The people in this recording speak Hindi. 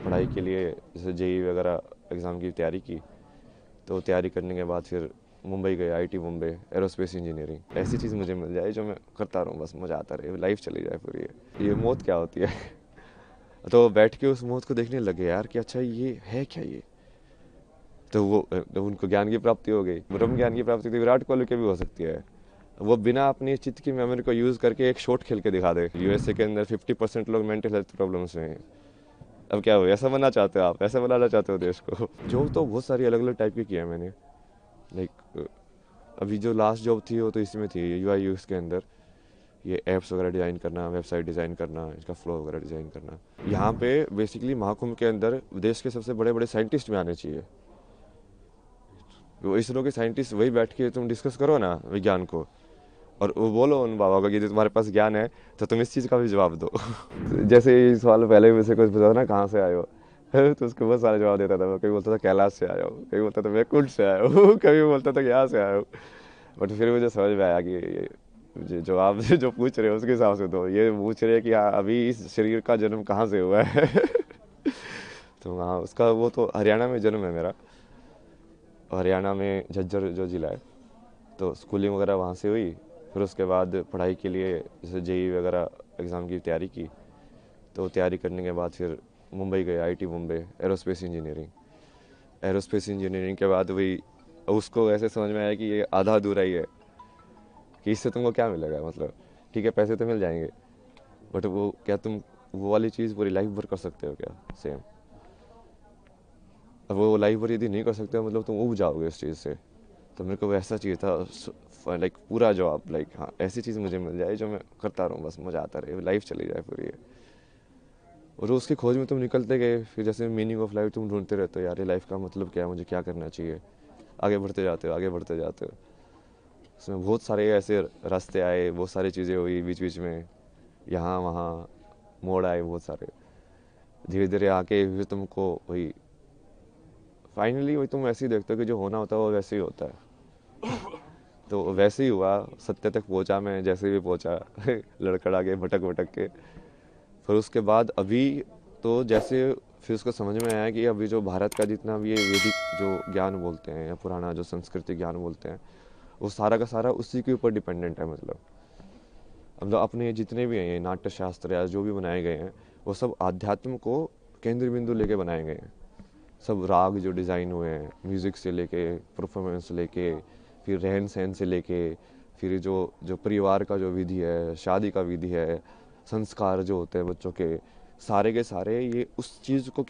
पढ़ाई के लिए जैसे जेई वगैरह एग्ज़ाम की तैयारी की। तो तैयारी करने के बाद फिर मुंबई गए, आईटी मुंबई, एरोस्पेस इंजीनियरिंग। ऐसी चीज़ मुझे मिल जाए जो मैं करता रहूँ, बस मज़ा आता रहे, लाइफ चली जाए पूरी। ये मौत क्या होती है? तो बैठ के उस मौत को देखने लगे यार कि अच्छा ये है क्या ये। तो वो तो उनको ज्ञान की प्राप्ति हो गई, ब्रह्म ज्ञान की प्राप्ति तो विराट कोहली की भी हो सकती है। वो बिना अपनी चित्त की मेमोरी को यूज़ करके एक शॉट खेल के दिखा दे। यूएसए के अंदर 50% लोग मेंटल हेल्थ प्रॉब्लम्स में हैं। अब क्या हो, ऐसा बनना चाहते हो आप? ऐसा बनाना चाहते हो देश को? जॉब तो बहुत सारी अलग अलग टाइप की है मैंने। लाइक अभी जो लास्ट जॉब थी वो तो इसमें थी, यूआई यूएक्स के अंदर। ये ऐप्स वगैरह डिज़ाइन करना, वेबसाइट डिज़ाइन करना, इसका फ्लो वगैरह डिज़ाइन करना। यहाँ पे बेसिकली महाकुंभ के अंदर देश के सबसे बड़े बड़े साइंटिस्ट भी आने चाहिए। वो इसरो के साइंटिस्ट वही बैठ के तुम डिस्कस करो ना विज्ञान को, और वो बोलो उन बाबा को कि जो तुम्हारे पास ज्ञान है तो तुम इस चीज़ का भी जवाब दो। जैसे ये सवाल पहले मुझसे कुछ पूछा था ना, कहाँ से आए हो, तो उसको बहुत सारे जवाब देता था मैं। कभी बोलता था कैलाश से आया हूँ, कभी बोलता था मैं कुंड से आया हूँ, कभी बोलता था कि यहाँ से आया हूँ। बट फिर मुझे समझ में आया कि ये जो आप जो पूछ रहे हो उसके हिसाब से दो। ये पूछ रहे हैं कि हाँ अभी इस शरीर का जन्म कहाँ से हुआ है। तो हाँ, उसका वो तो हरियाणा में जन्म है मेरा। हरियाणा में झज्जर जो ज़िला है, तो स्कूलिंग वगैरह वहाँ से हुई। फिर उसके बाद पढ़ाई के लिए जैसे जेई वगैरह एग्ज़ाम की तैयारी की। तो तैयारी करने के बाद फिर मुंबई गए, IT Mumbai, aerospace engineering. Aerospace engineering के बाद वही उसको ऐसे समझ में आया कि ये आधा अधूरा ही है, कि इससे तुमको क्या मिलेगा। मतलब ठीक है, पैसे तो मिल जाएंगे, बट वो क्या तुम वो वाली चीज़ पूरी लाइफ भर कर सकते हो क्या सेम? अब वो लाइफ भर यदि नहीं कर सकते हो मतलब तुम उब जाओगे उस चीज़ से। तो मेरे को वैसा चाहिए था, लाइक पूरा जॉब, लाइक हाँ ऐसी चीज़ मुझे मिल जाए जो मैं करता रहूँ, बस मज़ा आता रहे, लाइफ चली जाए पूरी। और उसकी खोज में तुम निकलते गए, फिर जैसे मीनिंग ऑफ लाइफ तुम ढूंढते रहते हो, यार ये लाइफ का मतलब क्या है, मुझे क्या करना चाहिए। आगे बढ़ते जाते हो, आगे बढ़ते जाते हो। उसमें बहुत सारे ऐसे रास्ते आए, बहुत सारी चीज़ें हुई बीच बीच में, यहाँ वहाँ मोड़ आए बहुत सारे। धीरे धीरे आके फिर तुमको वही फाइनली वही तुम ऐसे ही देखते हो कि जो होना होता है वो वैसे ही होता है। तो वैसे ही हुआ, सत्य तक पहुंचा मैं जैसे भी पहुंचा। लड़खड़ा के भटक भटक के। फिर उसके बाद अभी तो जैसे फिर उसको समझ में आया कि अभी जो भारत का जितना भी ये वैदिक जो ज्ञान बोलते हैं या पुराना जो संस्कृति ज्ञान बोलते हैं, वो सारा का सारा उसी के ऊपर डिपेंडेंट है। मतलब अपने जितने भी हैं ये नाट्य शास्त्र या जो भी बनाए गए हैं, वो सब आध्यात्म को केंद्र बिंदु लेके बनाए गए हैं। सब राग जो डिज़ाइन हुए हैं, म्यूज़िक से लेके, परफॉर्मेंस से लेके, फिर रहन सहन से लेके, फिर जो जो परिवार का जो विधि है, शादी का विधि है, संस्कार जो होते हैं बच्चों के, सारे ये उस चीज़ को